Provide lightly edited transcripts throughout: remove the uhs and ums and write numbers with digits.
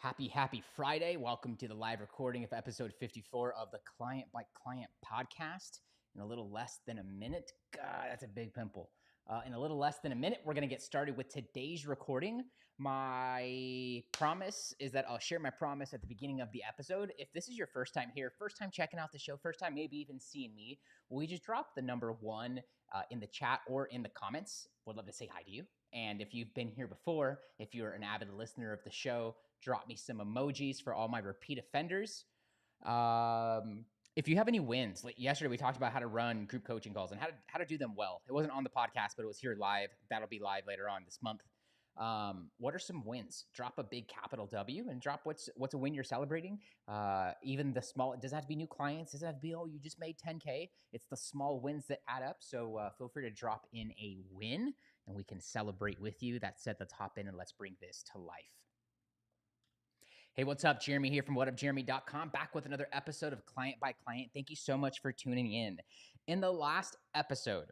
Happy Friday. Welcome to the live recording of episode 54 of the Client by Client podcast. In a little less than a minute, God, that's a big pimple. In a little less than a minute, we're going to get started with today's recording. My promise is that I'll share my promise at the beginning of the episode. If this is your first time here, first time checking out the show, first time maybe even seeing me, will you just drop the number 1 in the chat or in the comments? Would love to say hi to you. And if you've been here before, if you're an avid listener of the show, drop me some emojis for all my repeat offenders. If you have any wins, like yesterday we talked about how to run group coaching calls and how to do them well. It wasn't on the podcast, but it was here live. That'll be live later on this month. What are some wins? Drop a big capital W and drop what's a win you're celebrating. Even the small, it doesn't have to be new clients. It doesn't have to be, oh, you just made 10K. It's the small wins that add up. So feel free to drop in a win and we can celebrate with you. That said, let's hop in and let's bring this to life. Hey, what's up? Jeremy here from whatupjeremy.com, back with another episode of Client by Client. Thank you so much for tuning in. In the last episode,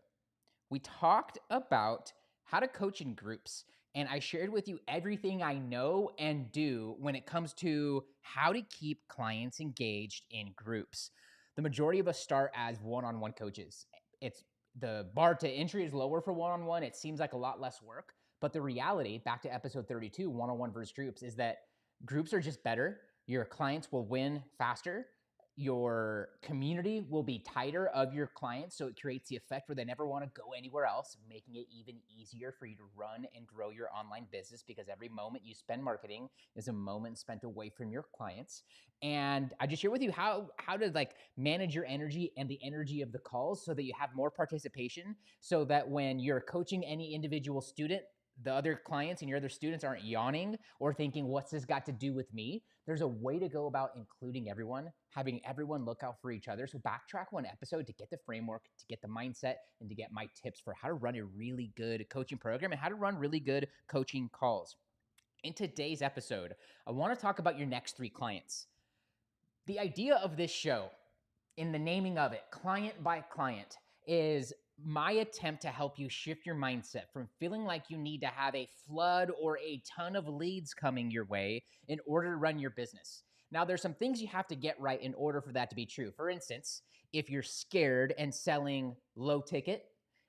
we talked about how to coach in groups, and I shared with you everything I know and do when it comes to how to keep clients engaged in groups. The majority of us start as one-on-one coaches. It's the bar to entry is lower for one-on-one. It seems like a lot less work, but the reality, back to episode 32, one-on-one versus groups, is that groups are just better. Your clients will win faster. Your community will be tighter of your clients, so it creates the effect where they never want to go anywhere else, making it even easier for you to run and grow your online business because every moment you spend marketing is a moment spent away from your clients. And I just share with you how to manage your energy and the energy of the calls so that you have more participation, so that when you're coaching any individual student, the other clients and your other students aren't yawning or thinking, what's this got to do with me? There's a way to go about including everyone, having everyone look out for each other. So backtrack one episode to get the framework, to get the mindset, and to get my tips for how to run a really good coaching program and how to run really good coaching calls. In today's episode, I want to talk about your next 3 clients. The idea of this show, in the naming of it, Client by Client, is my attempt to help you shift your mindset from feeling like you need to have a flood or a ton of leads coming your way in order to run your business. Now, there's some things you have to get right in order for that to be true. For instance, if you're scared and selling low ticket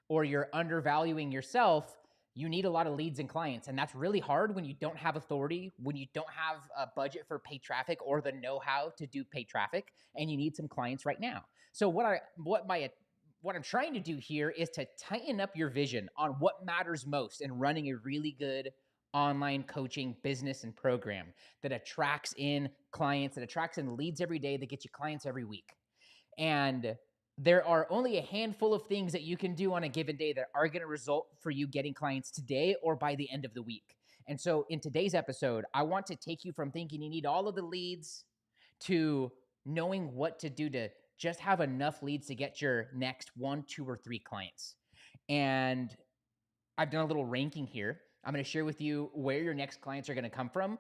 or you're undervaluing yourself, you need a lot of leads and clients. And that's really hard when you don't have authority, when you don't have a budget for paid traffic or the know-how to do paid traffic, and you need some clients right now. So what I'm trying to do here is to tighten up your vision on what matters most in running a really good online coaching business and program that attracts in clients, that attracts in leads every day, that gets you clients every week. And there are only a handful of things that you can do on a given day that are going to result for you getting clients today or by the end of the week. And so in today's episode, I want to take you from thinking you need all of the leads to knowing what to do to just have enough leads to get your next 1, 2, or 3 clients. And I've done a little ranking here. I'm going to share with you where your next clients are going to come from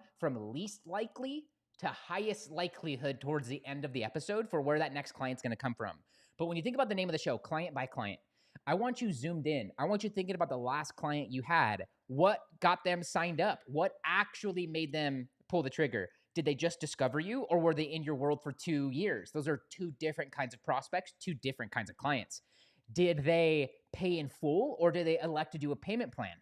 least likely to highest likelihood towards the end of the episode for where that next client's going to come from. But when you think about the name of the show, Client by Client, I want you zoomed in. I want you thinking about the last client you had. What got them signed up? What actually made them pull the trigger? Did they just discover you, or were they in your world for 2 years? Those are 2 different kinds of prospects, 2 different kinds of clients. Did they pay in full, or did they elect to do a payment plan?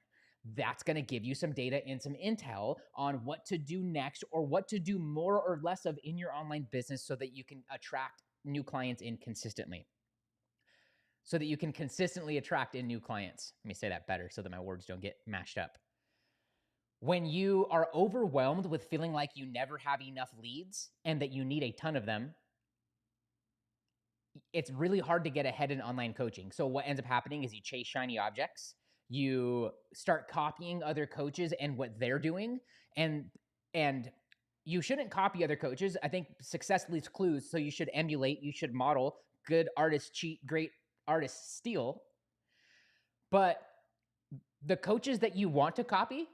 That's going to give you some data and some intel on what to do next or what to do more or less of in your online business so that you can attract new clients in consistently. So that you can consistently attract in new clients. Let me say that better so that my words don't get mashed up. When you are overwhelmed with feeling like you never have enough leads and that you need a ton of them, it's really hard to get ahead in online coaching. So what ends up happening is you chase shiny objects. You start copying other coaches and what they're doing. And you shouldn't copy other coaches. I think success leaves clues. So you should emulate, you should model. Good artists cheat, great artists steal. But the coaches that you want to copy,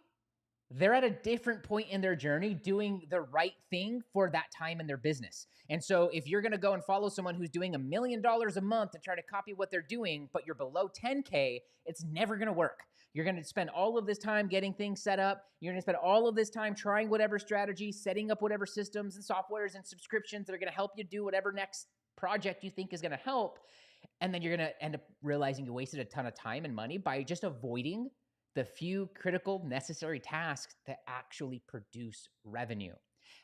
they're at a different point in their journey doing the right thing for that time in their business. And so if you're going to go and follow someone who's doing $1 million a month and try to copy what they're doing, but you're below 10K, it's never going to work. You're going to spend all of this time getting things set up. You're going to spend all of this time trying whatever strategy, setting up whatever systems and softwares and subscriptions that are going to help you do whatever next project you think is going to help. And then you're going to end up realizing you wasted a ton of time and money by just avoiding the few critical necessary tasks that actually produce revenue.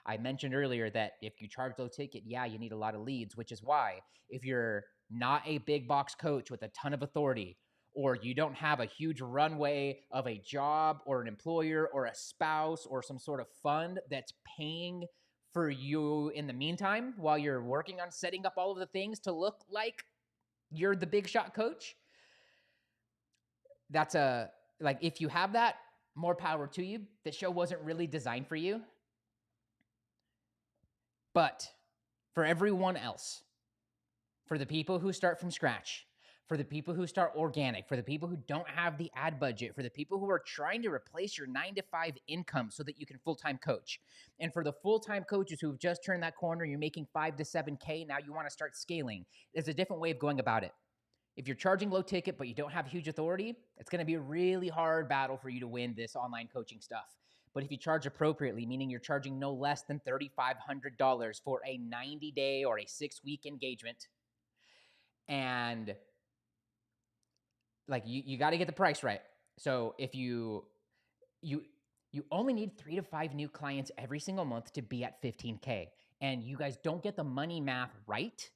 I mentioned earlier that if you charge low ticket, yeah, you need a lot of leads, which is why if you're not a big box coach with a ton of authority, or you don't have a huge runway of a job or an employer or a spouse or some sort of fund that's paying for you in the meantime while you're working on setting up all of the things to look like you're the big shot coach, that's if you have that, more power to you. The show wasn't really designed for you. But for everyone else, for the people who start from scratch, for the people who start organic, for the people who don't have the ad budget, for the people who are trying to replace your 9-to-5 income so that you can full-time coach, and for the full-time coaches who have just turned that corner, you're making 5 to 7K, now you want to start scaling. There's a different way of going about it. If you're charging low ticket but you don't have huge authority, it's going to be a really hard battle for you to win this online coaching stuff. But if you charge appropriately, meaning you're charging no less than $3,500 for a 90-day or a 6-week engagement, and you got to get the price right. So if you only need 3 to 5 new clients every single month to be at 15K, and you guys don't get the money math right,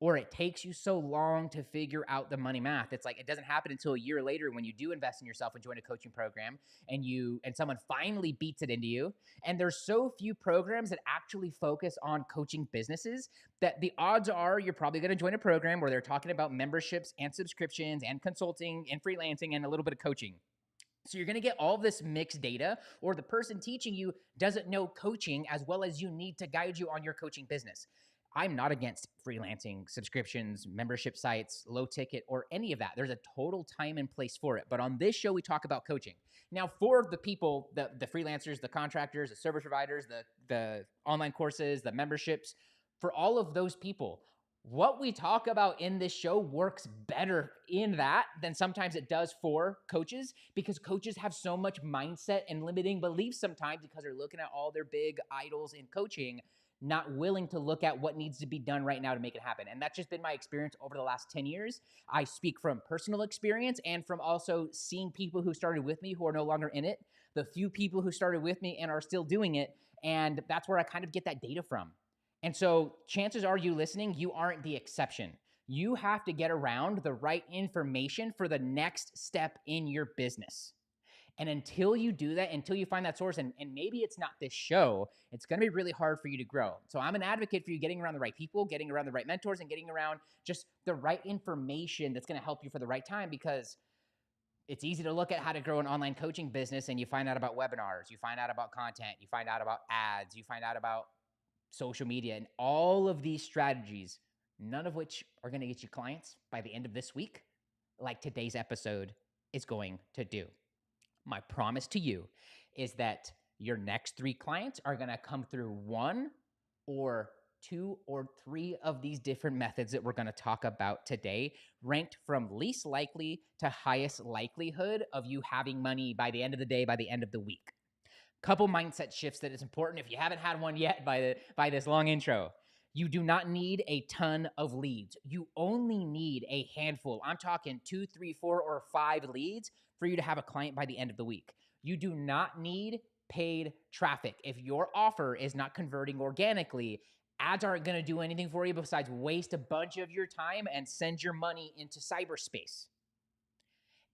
or it takes you so long to figure out the money math. It's like it doesn't happen until a year later when you do invest in yourself and join a coaching program and someone finally beats it into you. And there's so few programs that actually focus on coaching businesses that the odds are you're probably going to join a program where they're talking about memberships and subscriptions and consulting and freelancing and a little bit of coaching. So you're going to get all this mixed data, or the person teaching you doesn't know coaching as well as you need to guide you on your coaching business. I'm not against freelancing, subscriptions, membership sites, low ticket, or any of that. There's a total time and place for it. But on this show, we talk about coaching. Now, for the people, the freelancers, the contractors, the service providers, the online courses, the memberships, for all of those people, what we talk about in this show works better in that than sometimes it does for coaches, because coaches have so much mindset and limiting beliefs sometimes because they're looking at all their big idols in coaching, not willing to look at what needs to be done right now to make it happen. And that's just been my experience over the last 10 years. I speak from personal experience and from also seeing people who started with me who are no longer in it, the few people who started with me and are still doing it. And that's where I kind of get that data from. And so chances are you listening, you aren't the exception. You have to get around the right information for the next step in your business. And until you do that, until you find that source, and maybe it's not this show, it's going to be really hard for you to grow. So I'm an advocate for you getting around the right people, getting around the right mentors, and getting around just the right information that's going to help you for the right time, because it's easy to look at how to grow an online coaching business and you find out about webinars, you find out about content, you find out about ads, you find out about social media, and all of these strategies, none of which are going to get you clients by the end of this week, like today's episode is going to do. My promise to you is that your next 3 clients are going to come through 1 or 2 or 3 of these different methods that we're going to talk about today, ranked from least likely to highest likelihood of you having money by the end of the day, by the end of the week. Couple mindset shifts that is important if you haven't had one yet by this long intro. You do not need a ton of leads. You only need a handful. I'm talking 2, 3, 4, or 5 leads for you to have a client by the end of the week. You do not need paid traffic. If your offer is not converting organically, ads aren't going to do anything for you besides waste a bunch of your time and send your money into cyberspace.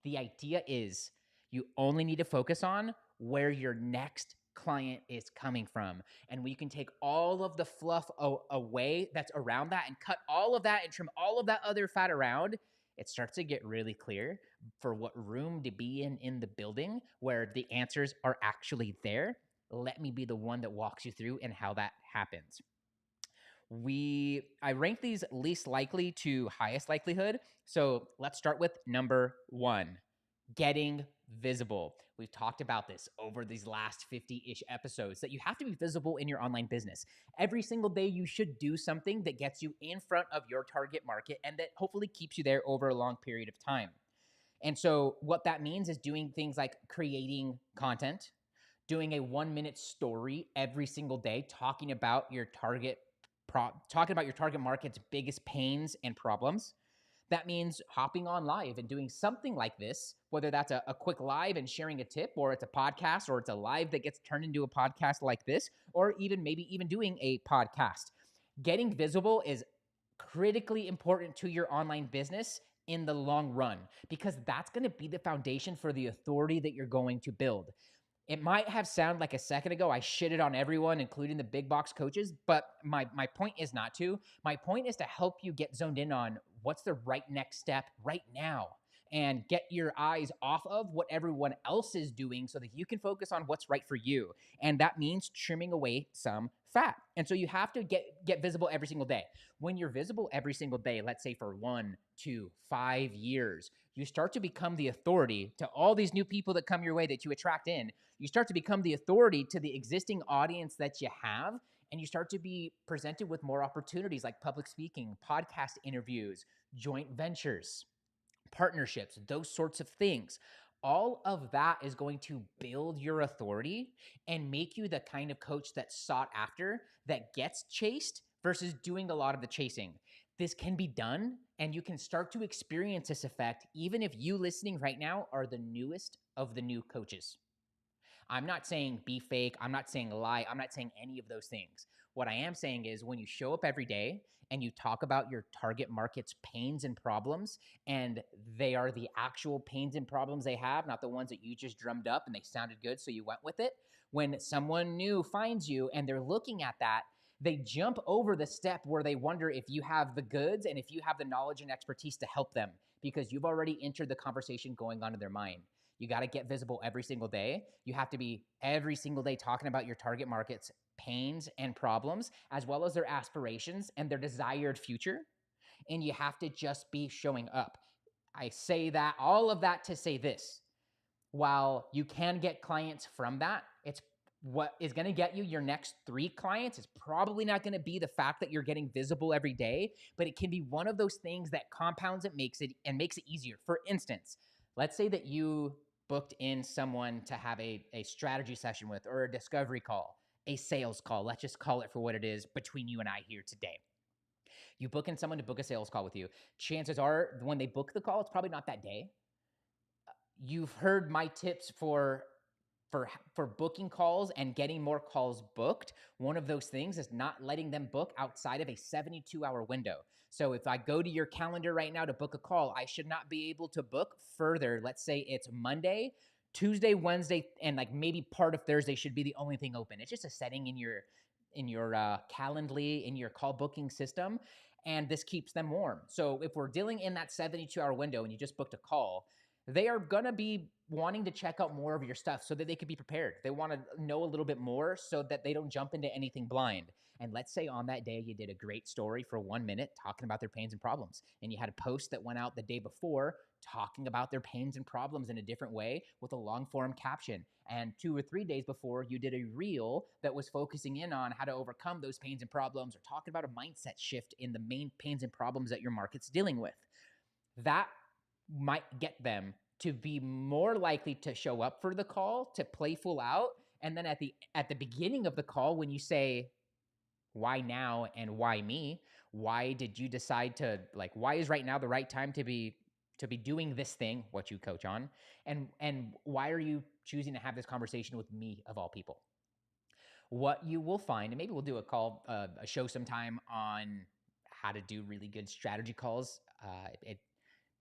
The idea is you only need to focus on where your next client is coming from. And we can take all of the fluff away that's around that and cut all of that and trim all of that other fat around. It starts to get really clear for what room to be in the building where the answers are actually there. Let me be the one that walks you through and how that happens. I rank these least likely to highest likelihood. So let's start with number 1, getting visible. We've talked about this over these last 50-ish episodes, that you have to be visible in your online business. Every single day, you should do something that gets you in front of your target market and that hopefully keeps you there over a long period of time. And so what that means is doing things like creating content, doing a 1-minute story every single day, talking about your target market's biggest pains and problems. That means hopping on live and doing something like this, whether that's a quick live and sharing a tip, or it's a podcast, or it's a live that gets turned into a podcast like this, or maybe even doing a podcast. Getting visible is critically important to your online business in the long run, because that's going to be the foundation for the authority that you're going to build. It might have sounded like a second ago I shitted on everyone, including the big box coaches, but my point is not to. My point is to help you get zoned in on what's the right next step right now, and get your eyes off of what everyone else is doing so that you can focus on what's right for you. And that means trimming away some fat. And so you have to get visible every single day. When you're visible every single day, let's say for 1, 2, 5 years, you start to become the authority to all these new people that come your way that you attract in. You start to become the authority to the existing audience that you have, and you start to be presented with more opportunities like public speaking, podcast interviews, joint ventures, partnerships, those sorts of things. All of that is going to build your authority and make you the kind of coach that's sought after, that gets chased versus doing a lot of the chasing. This can be done, and you can start to experience this effect even if you listening right now are the newest of the new coaches. I'm not saying be fake. I'm not saying lie. I'm not saying any of those things. What I am saying is when you show up every day and you talk about your target market's pains and problems, and they are the actual pains and problems they have, not the ones that you just drummed up and they sounded good, so you went with it. When someone new finds you and they're looking at that, they jump over the step where they wonder if you have the goods and if you have the knowledge and expertise to help them, because you've already entered the conversation going on in their mind. You got to get visible every single day. You have to be every single day talking about your target market's pains and problems, as well as their aspirations and their desired future. And you have to just be showing up. I say that, all of that to say this. While you can get clients from that, it's what is going to get you your next 3 clients is probably not going to be the fact that you're getting visible every day, but it can be one of those things that compounds it, makes it easier. For instance, let's say that you booked in someone to have a strategy session with, or a discovery call, a sales call. Let's just call it for what it is between you and I here today. You book in someone to book a sales call with you. Chances are when they book the call, it's probably not that day. You've heard my tips for booking calls and getting more calls booked. One of those things is not letting them book outside of a 72-hour window. So if I go to your calendar right now to book a call, I should not be able to book further. Let's say it's Monday, Tuesday, Wednesday, and like maybe part of Thursday should be the only thing open. It's just a setting in your Calendly, in your call booking system, and this keeps them warm. So if we're dealing in that 72-hour window and you just booked a call, they are going to be wanting to check out more of your stuff so that they can be prepared. They want to know a little bit more so that they don't jump into anything blind. And let's say on that day, you did a great story for 1 minute talking about their pains and problems. And you had a post that went out the day before talking about their pains and problems in a different way with a long form caption. And 2 or 3 days before, you did a reel that was focusing in on how to overcome those pains and problems, or talking about a mindset shift in the main pains and problems that your market's dealing with. That might get them to be more likely to show up for the call, to play full out. And then at the beginning of the call, when you say, why now and why me? Why did you decide to, like, why is right now the right time to be doing this thing, what you coach on? And why are you choosing to have this conversation with me of all people? What you will find, and maybe we'll do a show sometime on how to do really good strategy calls.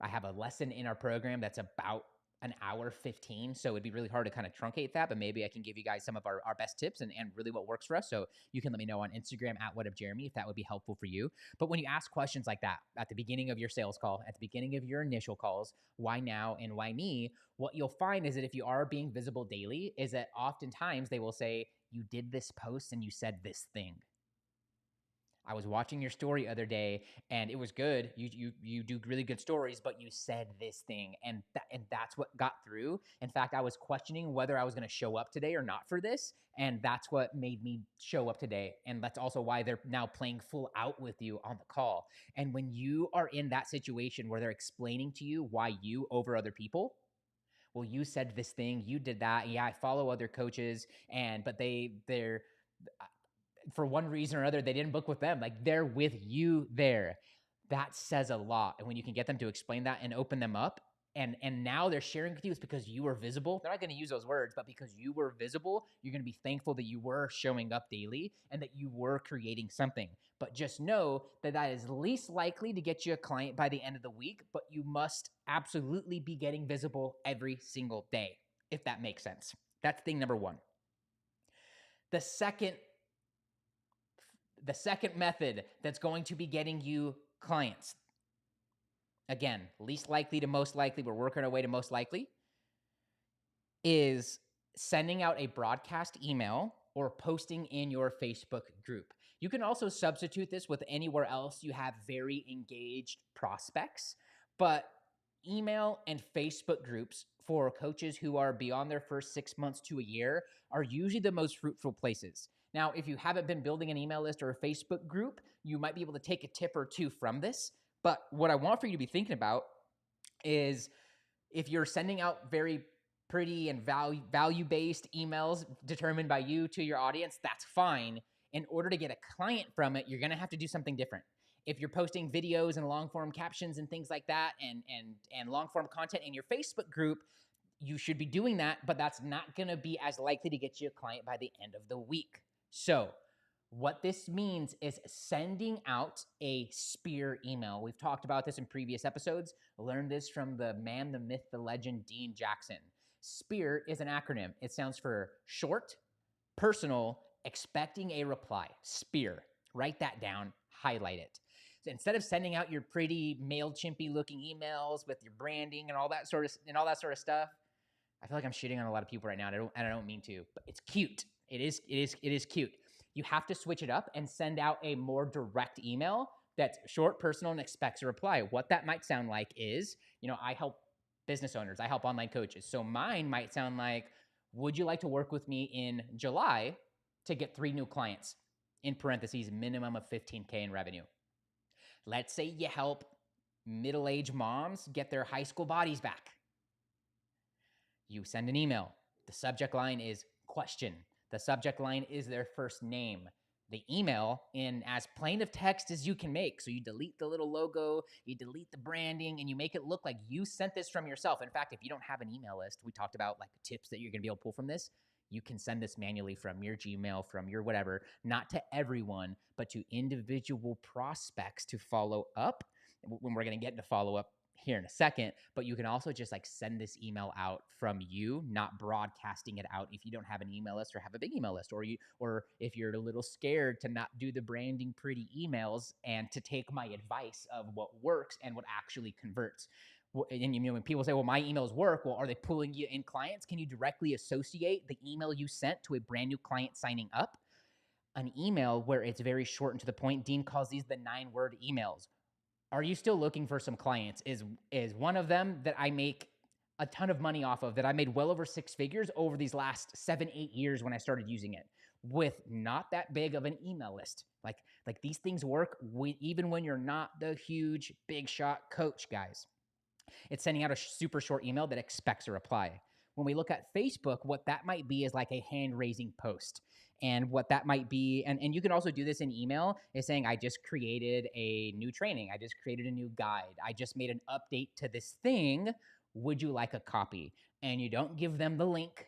I have a lesson in our program that's about an hour 15, so it'd be really hard to kind of truncate that, but maybe I can give you guys some of our best tips and really what works for us. So you can let me know on Instagram at whatupjeremy if that would be helpful for you. But when you ask questions like that at the beginning of your sales call, at the beginning of your initial calls, why now and why me, what you'll find is that if you are being visible daily, is that oftentimes they will say, you did this post and you said this thing. I was watching your story other day, and it was good. You do really good stories, but you said this thing, and that's what got through. In fact, I was questioning whether I was going to show up today or not for this, and that's what made me show up today. And that's also why they're now playing full out with you on the call. And when you are in that situation where they're explaining to you why you over other people, well, you said this thing, you did that. Yeah, I follow other coaches, but they're for one reason or another, they didn't book with them. Like, they're with you there. That says a lot. And when you can get them to explain that and open them up, and now they're sharing with you, it's because you were visible. They're not going to use those words, but because you were visible, you're going to be thankful that you were showing up daily and that you were creating something. But just know that that is least likely to get you a client by the end of the week, but you must absolutely be getting visible every single day, if that makes sense. That's thing number one. The second method that's going to be getting you clients, again, least likely to most likely, we're working our way to most likely, is sending out a broadcast email or posting in your Facebook group. You can also substitute this with anywhere else you have very engaged prospects, but email and Facebook groups for coaches who are beyond their first 6 months to a year are usually the most fruitful places. Now, if you haven't been building an email list or a Facebook group, you might be able to take a tip or two from this. But what I want for you to be thinking about is, if you're sending out very pretty and value-based emails determined by you to your audience, that's fine. In order to get a client from it, you're going to have to do something different. If you're posting videos and long-form captions and things like that, and long-form content in your Facebook group, you should be doing that, but that's not going to be as likely to get you a client by the end of the week. So what this means is sending out a spear email. We've talked about this in previous episodes. Learned this from the man, the myth, the legend, Dean Jackson. SPEAR is an acronym. It stands for short, personal, expecting a reply. SPEAR. Write that down, highlight it. So instead of sending out your pretty MailChimpy looking emails with your branding and all that sort of stuff, I feel like I'm shitting on a lot of people right now, and I don't mean to, but it's cute. It is cute. You have to switch it up and send out a more direct email that's short, personal, and expects a reply. What that might sound like is, I help business owners, I help online coaches. So mine might sound like, would you like to work with me in July to get 3 new clients? In parentheses, minimum of 15K in revenue. Let's say you help middle-aged moms get their high school bodies back. You send an email. The subject line is question. The subject line is their first name. The email in as plain of text as you can make. So you delete the little logo, you delete the branding, and you make it look like you sent this from yourself. In fact, if you don't have an email list, we talked about like tips that you're going to be able to pull from this. You can send this manually from your Gmail, from your whatever, not to everyone, but to individual prospects to follow up. When we're going to get into follow up here in a second, but you can also just like send this email out from you, not broadcasting it out if you don't have an email list or have a big email list, or if you're a little scared to not do the branding pretty emails and to take my advice of what works and what actually converts. And when people say, well, my emails work, well, are they pulling you in clients? Can you directly associate the email you sent to a brand new client signing up? An email where it's very short and to the point, Dean calls these the 9-word emails. Are you still looking for some clients? Is one of them that I make a ton of money off of, that I made well over 6 figures over these last 7-8 years when I started using it, with not that big of an email list. Like these things work even when you're not the huge big shot coach, guys. It's sending out a super short email that expects a reply. When we look at Facebook, what that might be is like a hand-raising post. And what that might be, and you can also do this in email, is saying, I just created a new training. I just created a new guide. I just made an update to this thing. Would you like a copy? And you don't give them the link.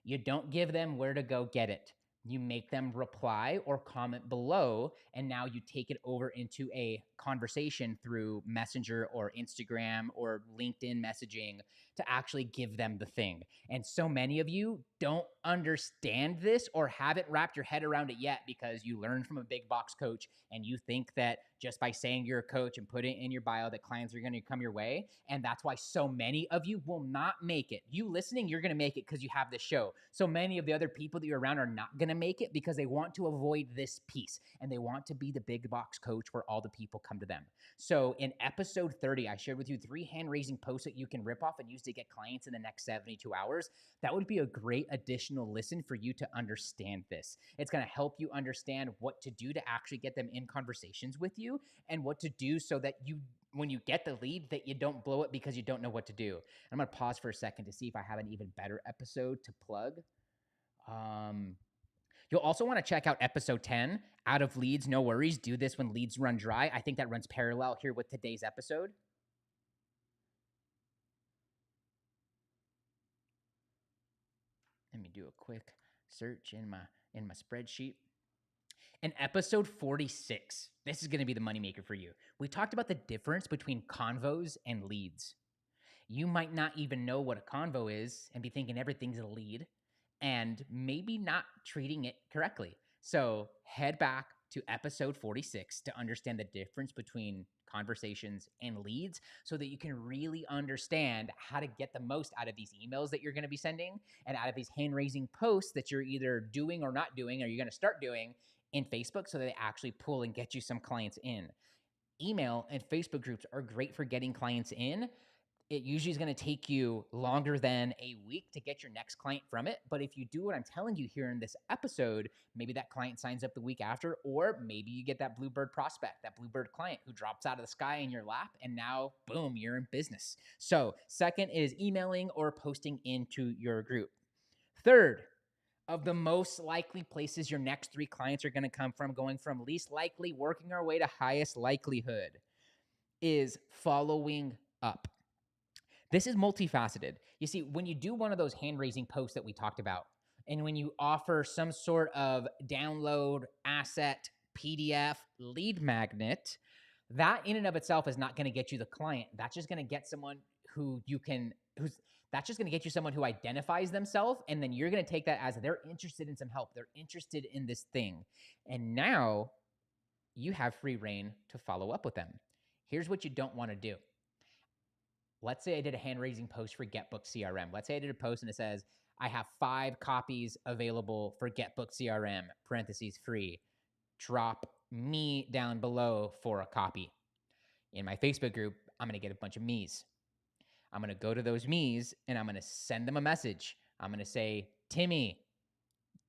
You don't give them where to go get it. You make them reply or comment below, and now you take it over into a conversation through Messenger or Instagram or LinkedIn messaging to actually give them the thing. And so many of you don't understand this or haven't wrapped your head around it yet because you learned from a big box coach and you think that just by saying you're a coach and putting in your bio that clients are going to come your way. And that's why so many of you will not make it. You listening, you're going to make it because you have this show. So many of the other people that you're around are not going to make it because they want to avoid this piece and they want to be the big box coach where all the people come to them. So in episode 30, I shared with you 3 hand-raising posts that you can rip off and use to get clients in the next 72 hours. That would be a great additional listen for you to understand this. It's going to help you understand what to do to actually get them in conversations with you and what to do so that you, when you get the lead, that you don't blow it because you don't know what to do. I'm going to pause for a second to see if I have an even better episode to plug. You'll also want to check out episode 10, Out of Leads, No Worries. Do this when leads run dry. I think that runs parallel here with today's episode. Let me do a quick search in my spreadsheet. In episode 46, this is going to be the moneymaker for you. We talked about the difference between convos and leads. You might not even know what a convo is and be thinking everything's a lead and maybe not treating it correctly. So head back to episode 46 to understand the difference between conversations and leads so that you can really understand how to get the most out of these emails that you're going to be sending and out of these hand-raising posts that you're either doing or not doing or you're going to start doing in Facebook so that they actually pull and get you some clients in. Email and Facebook groups are great for getting clients in. It usually is going to take you longer than a week to get your next client from it. But if you do what I'm telling you here in this episode, maybe that client signs up the week after, or maybe you get that bluebird prospect, that bluebird client who drops out of the sky in your lap, and now, boom, you're in business. So second is emailing or posting into your group. Third, of the most likely places your next 3 clients are going to come from, going from least likely, working our way to highest likelihood, is following up. This is multifaceted. You see, when you do one of those hand-raising posts that we talked about, and when you offer some sort of download, asset, PDF, lead magnet, that in and of itself is not going to get you the client. That's just going to get someone that's just going to get you someone who identifies themselves, and then you're going to take that as they're interested in some help. They're interested in this thing. And now you have free reign to follow up with them. Here's what you don't want to do. Let's say I did a hand-raising post for GetBookedCRM. Let's say I did a post and it says, I have 5 copies available for GetBookedCRM, parentheses free. Drop me down below for a copy. In my Facebook group, I'm going to get a bunch of me's. I'm going to go to those me's and I'm going to send them a message. I'm going to say, Timmy,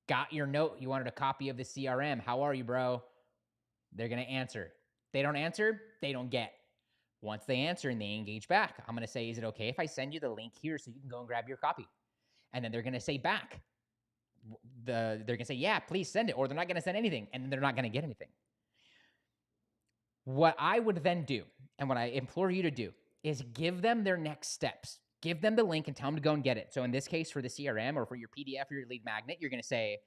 got your note. You wanted a copy of the CRM. How are you, bro? They're going to answer. They don't answer, they don't get. Once they answer and they engage back, I'm going to say, is it okay if I send you the link here so you can go and grab your copy? And then they're going to say back. They're going to say, yeah, please send it. Or they're not going to send anything. And they're not going to get anything. What I would then do, and what I implore you to do, is give them their next steps. Give them the link and tell them to go and get it. So in this case, for the CRM or for your PDF or your lead magnet, you're going to say,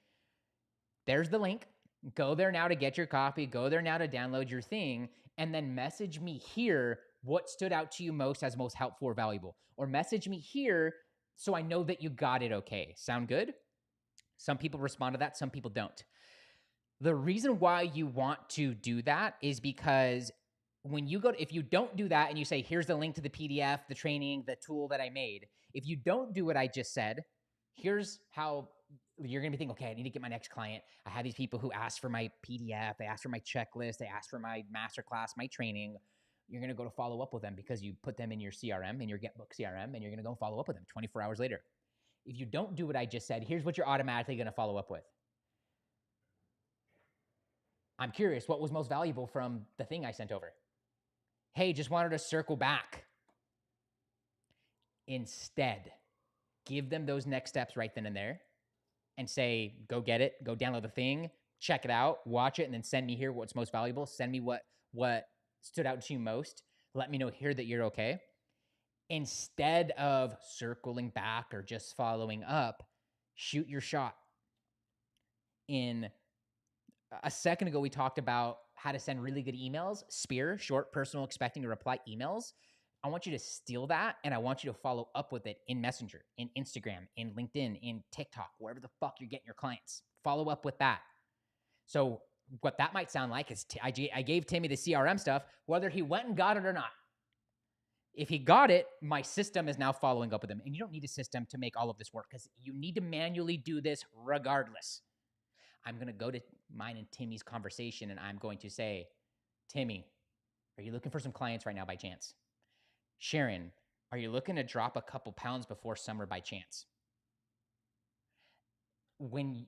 there's the link. Go there now to get your copy. Go there now to download your thing. And then message me here what stood out to you most as most helpful or valuable. Or message me here so I know that you got it okay. Sound good? Some people respond to that. Some people don't. The reason why you want to do that is because when you if you don't do that and you say, here's the link to the PDF, the training, the tool that I made, if you don't do what I just said, here's how you're going to be thinking, okay, I need to get my next client. I have these people who ask for my PDF. They ask for my checklist. They ask for my masterclass, my training. You're going to go to follow up with them because you put them in your CRM, in your GetBook CRM, and you're going to go follow up with them 24 hours later. If you don't do what I just said, here's what you're automatically going to follow up with. I'm curious, what was most valuable from the thing I sent over? Hey, just wanted to circle back. Instead, give them those next steps right then and there and say, go get it, go download the thing, check it out, watch it, and then send me here what's most valuable. Send me what stood out to you most. Let me know here that you're okay. Instead of circling back or just following up, shoot your shot. In a second ago, we talked about how to send really good emails, SPEAR, short, personal, expecting a reply emails. I want you to steal that, and I want you to follow up with it in Messenger, in Instagram, in LinkedIn, in TikTok, wherever the fuck you're getting your clients. Follow up with that. So what that might sound like is I gave Timmy the CRM stuff, whether he went and got it or not. If he got it, my system is now following up with him. And you don't need a system to make all of this work because you need to manually do this regardless. I'm going to go to mine and Timmy's conversation and I'm going to say, Timmy, are you looking for some clients right now by chance? Sharon, are you looking to drop a couple pounds before summer by chance? When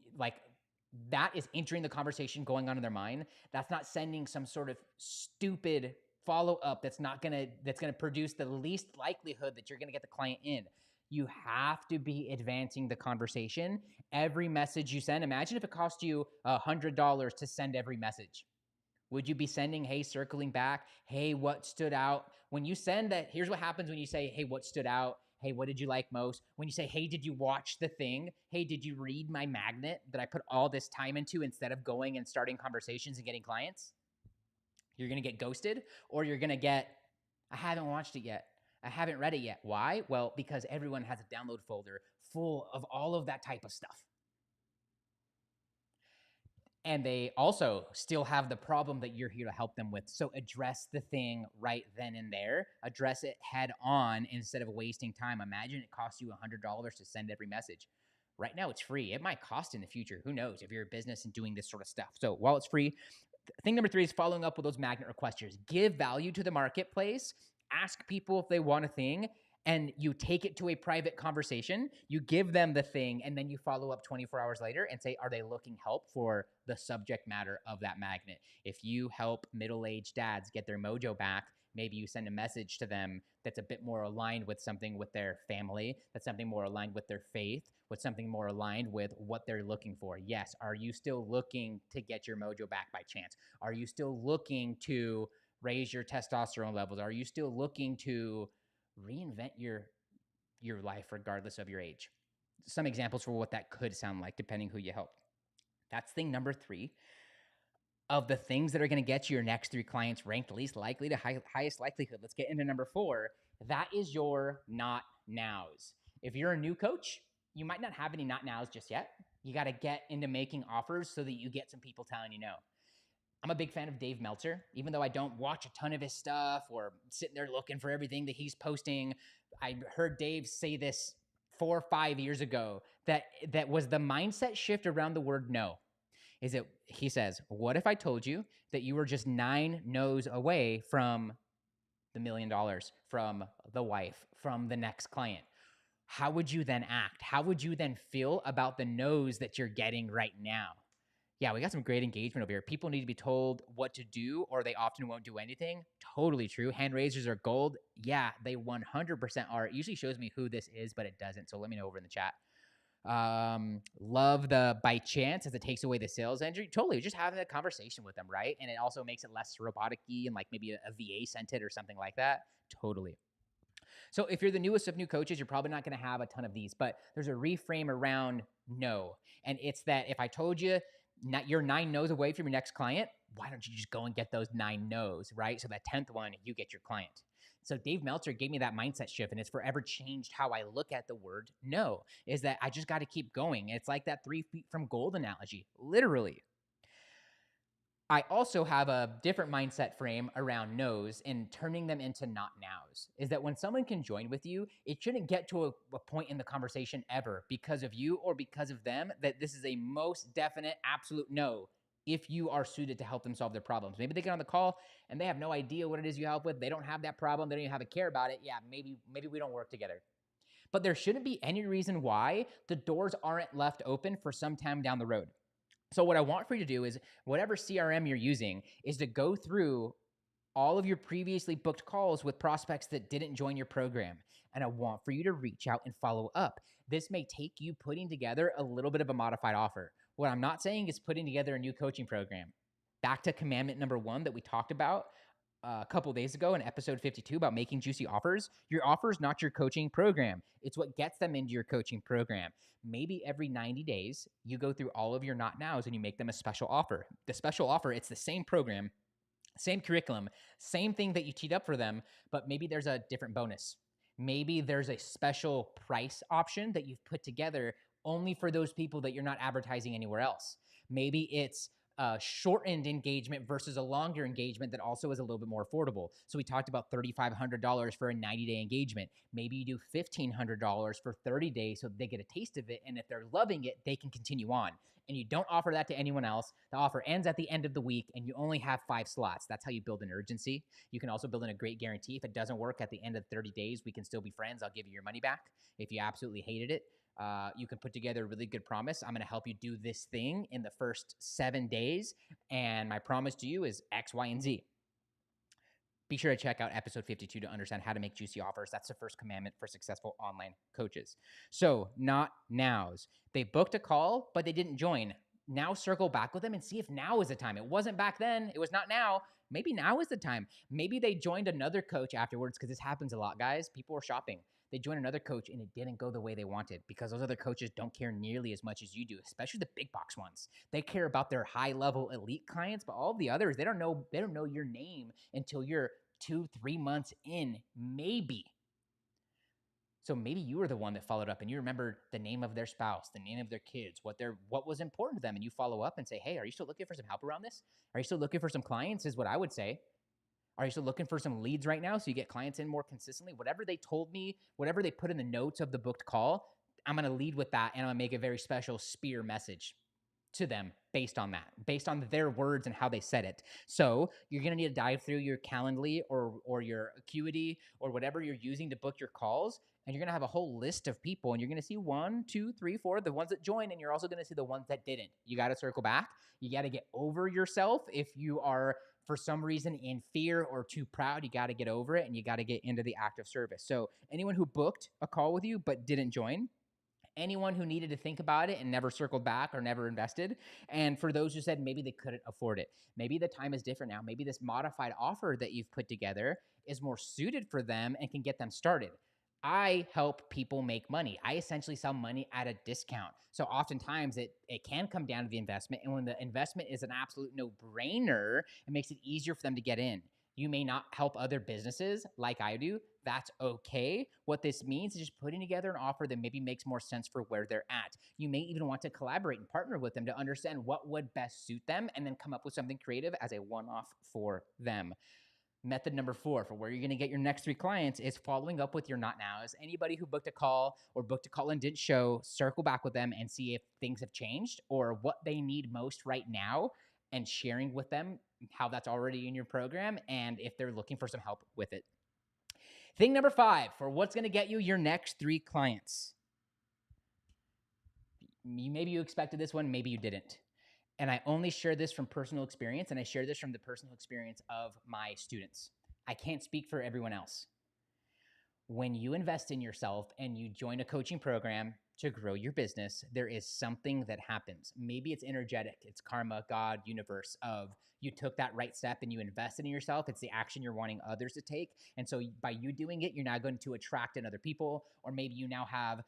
that is entering the conversation going on in their mind, that's not sending some sort of stupid follow-up that's gonna produce the least likelihood that you're gonna get the client in. You have to be advancing the conversation. Every message you send, imagine if it cost you $100 to send every message. Would you be sending, hey, circling back, hey, what stood out? When you send that, here's what happens when you say, hey, what stood out? Hey, what did you like most? When you say, hey, did you watch the thing? Hey, did you read my magnet that I put all this time into instead of going and starting conversations and getting clients? You're going to get ghosted, or you're going to get, I haven't watched it yet. I haven't read it yet. Why? Well, because everyone has a download folder full of all of that type of stuff. And they also still have the problem that you're here to help them with. So address the thing right then and there. Address it head on instead of wasting time. Imagine it costs you $100 to send every message. Right now, it's free. It might cost in the future. Who knows if you're a business and doing this sort of stuff. So while it's free, thing number 3 is following up with those magnet requesters. Give value to the marketplace. Ask people if they want a thing, and you take it to a private conversation. You give them the thing, and then you follow up 24 hours later and say, are they looking help for the subject matter of that magnet? If you help middle-aged dads get their mojo back, maybe you send a message to them that's a bit more aligned with something with their family, that's something more aligned with their faith, with something more aligned with what they're looking for. Yes, are you still looking to get your mojo back by chance? Are you still looking to raise your testosterone levels? Are you still looking to reinvent your life regardless of your age? Some examples for what that could sound like depending who you help. That's thing number 3 of the things that are going to get you your next 3 clients ranked least likely to highest likelihood. Let's get into number 4. That is your not nows. If you're a new coach, you might not have any not nows just yet. You got to get into making offers so that you get some people telling you no. I'm a big fan of Dave Meltzer, even though I don't watch a ton of his stuff or sitting there looking for everything that he's posting. I heard Dave say this 4 or 5 years ago that was the mindset shift around the word no. Is it, he says, what if I told you that you were just 9 no's away from the $1 million, from the wife, from the next client? How would you then act? How would you then feel about the no's that you're getting right now? Yeah, we got some great engagement over here. People need to be told what to do, or they often won't do anything. Totally true. Hand raisers are gold. Yeah, they 100% are. It usually shows me who this is, but it doesn't. So let me know over in the chat. Love the by chance as it takes away the sales energy. Totally, just having a conversation with them, right? And it also makes it less robotic-y and like maybe a VA sent it or something like that. Totally. So if you're the newest of new coaches, you're probably not going to have a ton of these, but there's a reframe around no. And it's that if I told you you're 9 no's away from your next client, why don't you just go and get those 9 no's, right? So that 10th one, you get your client. So Dave Meltzer gave me that mindset shift, and it's forever changed how I look at the word no, is that I just got to keep going. It's like that 3 feet from gold analogy, literally. I also have a different mindset frame around no's and turning them into not nows. Is that when someone can join with you, it shouldn't get to a point in the conversation ever because of you or because of them that this is a most definite, absolute no if you are suited to help them solve their problems. Maybe they get on the call and they have no idea what it is you help with. They don't have that problem. They don't even have to care about it. Yeah, maybe we don't work together. But there shouldn't be any reason why the doors aren't left open for some time down the road. So what I want for you to do is whatever CRM you're using is to go through all of your previously booked calls with prospects that didn't join your program. And I want for you to reach out and follow up. This may take you putting together a little bit of a modified offer. What I'm not saying is putting together a new coaching program. Back to commandment number 1 that we talked about a couple days ago in episode 52 about making juicy offers. Your offer is not your coaching program. It's what gets them into your coaching program. Maybe every 90 days, you go through all of your not nows and you make them a special offer. The special offer, it's the same program, same curriculum, same thing that you teed up for them, but maybe there's a different bonus. Maybe there's a special price option that you've put together only for those people that you're not advertising anywhere else. Maybe it's shortened engagement versus a longer engagement that also is a little bit more affordable. So we talked about $3,500 for a 90-day engagement. Maybe you do $1,500 for 30 days so they get a taste of it. And if they're loving it, they can continue on. And you don't offer that to anyone else. The offer ends at the end of the week and you only have 5 slots. That's how you build an urgency. You can also build in a great guarantee. If it doesn't work at the end of 30 days, we can still be friends. I'll give you your money back. If you absolutely hated it, you can put together a really good promise. I'm going to help you do this thing in the first 7 days. And my promise to you is X, Y, and Z. Be sure to check out episode 52 to understand how to make juicy offers. That's the first commandment for successful online coaches. So not nows. They booked a call, but they didn't join. Now circle back with them and see if now is the time. It wasn't back then. It was not now. Maybe now is the time. Maybe they joined another coach afterwards, because this happens a lot, guys. People are shopping. They join another coach and it didn't go the way they wanted, because those other coaches don't care nearly as much as you do, especially the big box ones. They care about their high level elite clients, but all the others, they don't know your name until you're 2-3 months in, maybe. So maybe you were the one that followed up and you remember the name of their spouse, the name of their kids, what was important to them, and you follow up and say, hey, are you still looking for some help around this? Are you still looking for some clients, is what I would say. Are you still looking for some leads right now so you get clients in more consistently? Whatever they told me, whatever they put in the notes of the booked call, I'm going to lead with that, and I'm going to make a very special spear message to them based on that, based on their words and how they said it. So you're going to need to dive through your Calendly or your Acuity or whatever you're using to book your calls, and you're going to have a whole list of people, and you're going to see 1, 2, 3, 4, the ones that joined, and you're also going to see the ones that didn't. You got to circle back. You got to get over yourself. If you are, for some reason, in fear or too proud, you got to get over it, and you got to get into the act of service. So anyone who booked a call with you but didn't join, anyone who needed to think about it and never circled back or never invested, and for those who said maybe they couldn't afford it, maybe the time is different now. Maybe this modified offer that you've put together is more suited for them and can get them started. I help people make money. I essentially sell money at a discount. So oftentimes it can come down to the investment. And when the investment is an absolute no-brainer, it makes it easier for them to get in. You may not help other businesses like I do. That's okay. What this means is just putting together an offer that maybe makes more sense for where they're at. You may even want to collaborate and partner with them to understand what would best suit them, and then come up with something creative as a one-off for them. Method number 4 for where you're going to get your next 3 clients is following up with your not nows. Anybody who booked a call and didn't show, circle back with them and see if things have changed or what they need most right now, and sharing with them how that's already in your program and if they're looking for some help with it. Thing number 5 for what's going to get you your next 3 clients. Maybe you expected this one, maybe you didn't. And I only share this from personal experience, and I share this from the personal experience of my students. I can't speak for everyone else. When you invest in yourself and you join a coaching program to grow your business, there is something that happens. Maybe it's energetic, it's karma, God, universe, of you took that right step and you invested in yourself. It's the action you're wanting others to take. And so by you doing it, you're now going to attract in other people. Or maybe you now have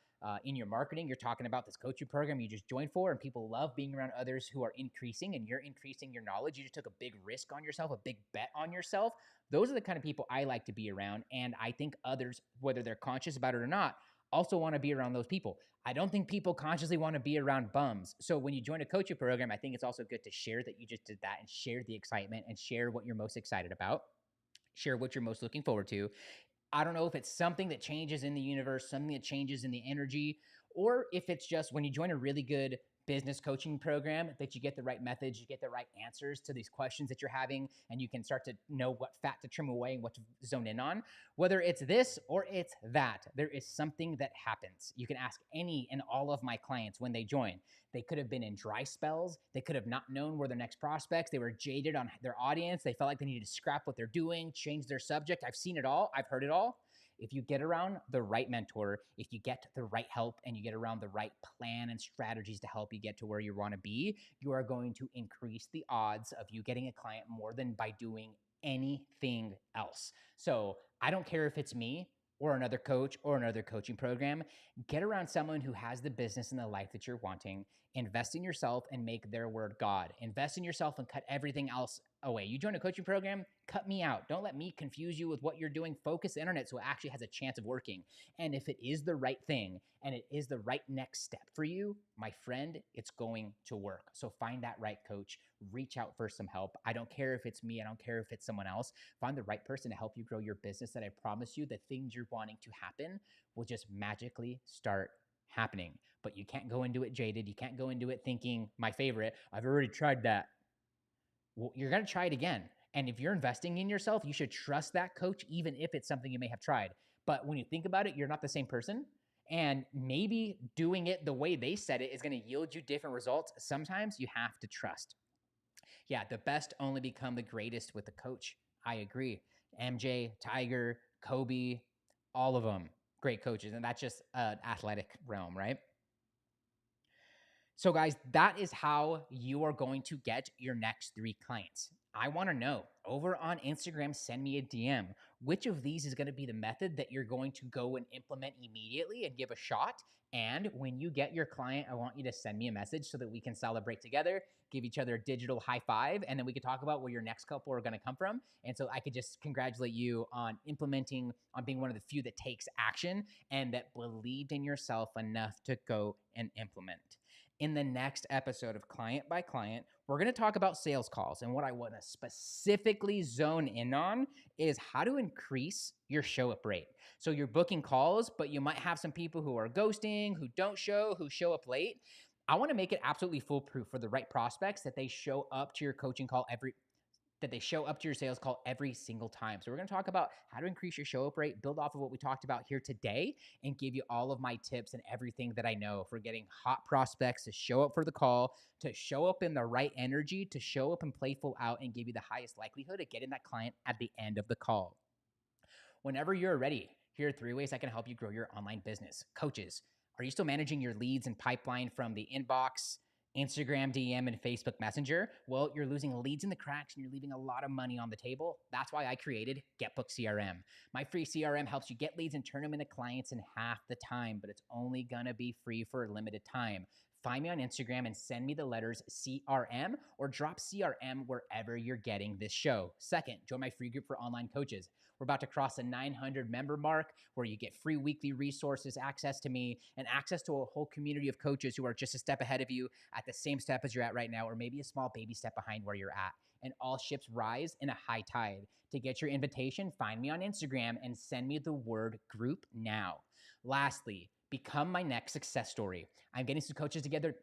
in your marketing, you're talking about this coaching program you just joined for, and people love being around others who are increasing, and you're increasing your knowledge. You just took a big risk on yourself, a big bet on yourself. Those are the kind of people I like to be around. And I think others, whether they're conscious about it or not, also want to be around those people. I don't think people consciously want to be around bums. So when you join a coaching program, I think it's also good to share that you just did that, and share the excitement, and share what you're most excited about, share what you're most looking forward to. I don't know if it's something that changes in the universe, something that changes in the energy, or if it's just when you join a really good business coaching program that you get the right methods, you get the right answers to these questions that you're having, and you can start to know what fat to trim away and what to zone in on. Whether it's this or it's that, there is something that happens. You can ask any and all of my clients when they join. They could have been in dry spells. They could have not known where their next prospects. They were jaded on their audience. They felt like they needed to scrap what they're doing, change their subject. I've seen it all. I've heard it all. If you get around the right mentor, if you get the right help, and you get around the right plan and strategies to help you get to where you want to be, you are going to increase the odds of you getting a client more than by doing anything else. So I don't care if it's me or another coach or another coaching program. Get around someone who has the business and the life that you're wanting. invest in yourself and make their word God. Invest in yourself and cut everything else away. You join a coaching program, cut me out. Don't let me confuse you with what you're doing. Focus the internet so it actually has a chance of working. And if it is the right thing and it is the right next step for you, my friend, it's going to work. So find that right coach, reach out for some help. I don't care if it's me, I don't care if it's someone else. Find the right person to help you grow your business, that I promise you the things you're wanting to happen will just magically start happening. But you can't go into it jaded. You can't go into it thinking, my favorite, I've already tried that. Well, you're going to try it again. And if you're investing in yourself, you should trust that coach, even if it's something you may have tried. But when you think about it, you're not the same person. And maybe doing it the way they said it is going to yield you different results. Sometimes you have to trust. Yeah, the best only become the greatest with the coach. I agree. MJ, Tiger, Kobe, all of them, great coaches. And that's just an athletic realm, right? So guys, that is how you are going to get your next 3 clients. I want to know over on Instagram, send me a DM. Which of these is going to be the method that you're going to go and implement immediately and give a shot? And when you get your client, I want you to send me a message so that we can celebrate together, give each other a digital high five, and then we can talk about where your next couple are going to come from. And so I could just congratulate you on implementing, on being one of the few that takes action and that believed in yourself enough to go and implement. In the next episode of Client by Client, we're going to talk about sales calls. And what I want to specifically zone in on is how to increase your show up rate. So you're booking calls, but you might have some people who are ghosting, who don't show, who show up late. I want to make it absolutely foolproof for the right prospects that they show up to your coaching call that they show up to your sales call every single time. So we're going to talk about how to increase your show up rate, build off of what we talked about here today, and give you all of my tips and everything that I know for getting hot prospects to show up for the call, to show up in the right energy, to show up and play full out and give you the highest likelihood of getting that client at the end of the call. Whenever you're ready, here are 3 ways I can help you grow your online business. Coaches, are you still managing your leads and pipeline from the inbox, Instagram DM, and Facebook Messenger? Well, you're losing leads in the cracks and you're leaving a lot of money on the table. That's why I created GetBookedCRM. My free CRM helps you get leads and turn them into clients in half the time, but it's only gonna be free for a limited time. Find me on Instagram and send me the letters CRM or drop CRM wherever you're getting this show. Second, join my free group for online coaches. We're about to cross the 900 member mark where you get free weekly resources, access to me, and access to a whole community of coaches who are just a step ahead of you at the same step as you're at right now, or maybe a small baby step behind where you're at. And all ships rise in a high tide. To get your invitation, find me on Instagram and send me the word group now. Lastly, become my next success story. I'm getting some coaches together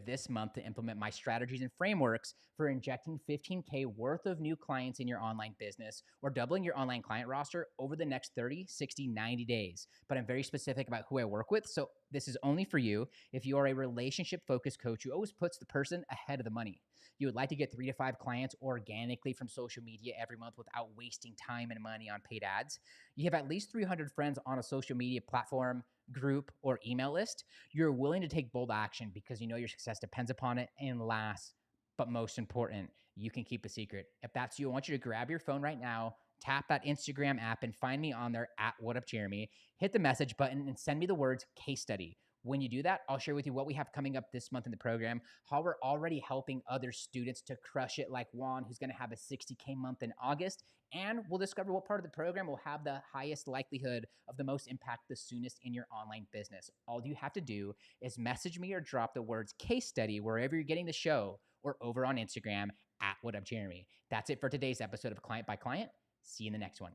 this month to implement my strategies and frameworks for injecting 15K worth of new clients in your online business or doubling your online client roster over the next 30, 60, 90 days. But I'm very specific about who I work with. So this is only for you if you are a relationship-focused coach who always puts the person ahead of the money. You would like to get 3 to 5 clients organically from social media every month without wasting time and money on paid ads. You have at least 300 friends on a social media platform, group, or email list. You're willing to take bold action because you know your success depends upon it. And last, but most important, you can keep a secret. If that's you, I want you to grab your phone right now, tap that Instagram app and find me on there at WhatUpJeremy, hit the message button and send me the words case study. When you do that, I'll share with you what we have coming up this month in the program, how we're already helping other students to crush it like Juan, who's going to have a 60K month in August. And we'll discover what part of the program will have the highest likelihood of the most impact the soonest in your online business. All you have to do is message me or drop the words case study wherever you're getting the show or over on Instagram at WhatUpJeremy. That's it for today's episode of Client by Client. See you in the next one.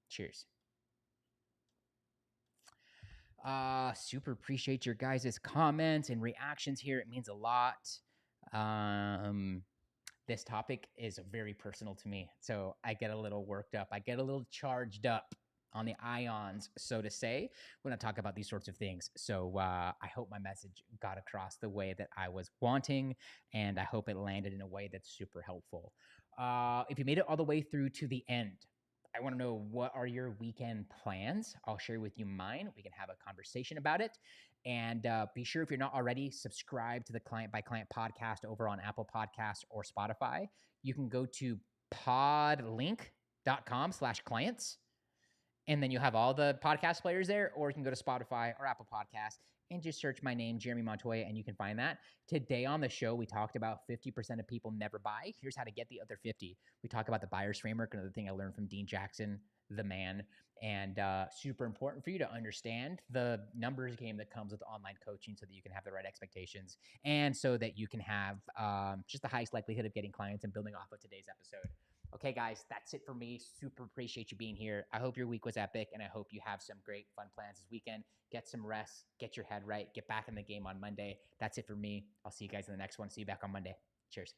Cheers. Super appreciate your guys' comments and reactions here. It means a lot. This topic is very personal to me, so I get a little worked up. I get a little charged up on the ions, so to say, when I talk about these sorts of things. So I hope my message got across the way that I was wanting, and I hope it landed in a way that's super helpful. If you made it all the way through to the end, I want to know, what are your weekend plans? I'll share with you mine. We can have a conversation about it. And be sure, if you're not already, subscribe to the Client by Client podcast over on Apple Podcasts or Spotify. You can go to podlink.com/clients, and then you'll have all the podcast players there, or you can go to Spotify or Apple Podcasts and just search my name, Jeremy Montoya, and you can find that. Today on the show, we talked about 50% of people never buy. Here's how to get the other 50. We talk about the buyer's framework, another thing I learned from Dean Jackson, the man, and super important for you to understand the numbers game that comes with online coaching so that you can have the right expectations and so that you can have just the highest likelihood of getting clients and building off of today's episode. Okay, guys, that's it for me. Super appreciate you being here. I hope your week was epic, and I hope you have some great fun plans this weekend. Get some rest, get your head right, get back in the game on Monday. That's it for me. I'll see you guys in the next one. See you back on Monday. Cheers.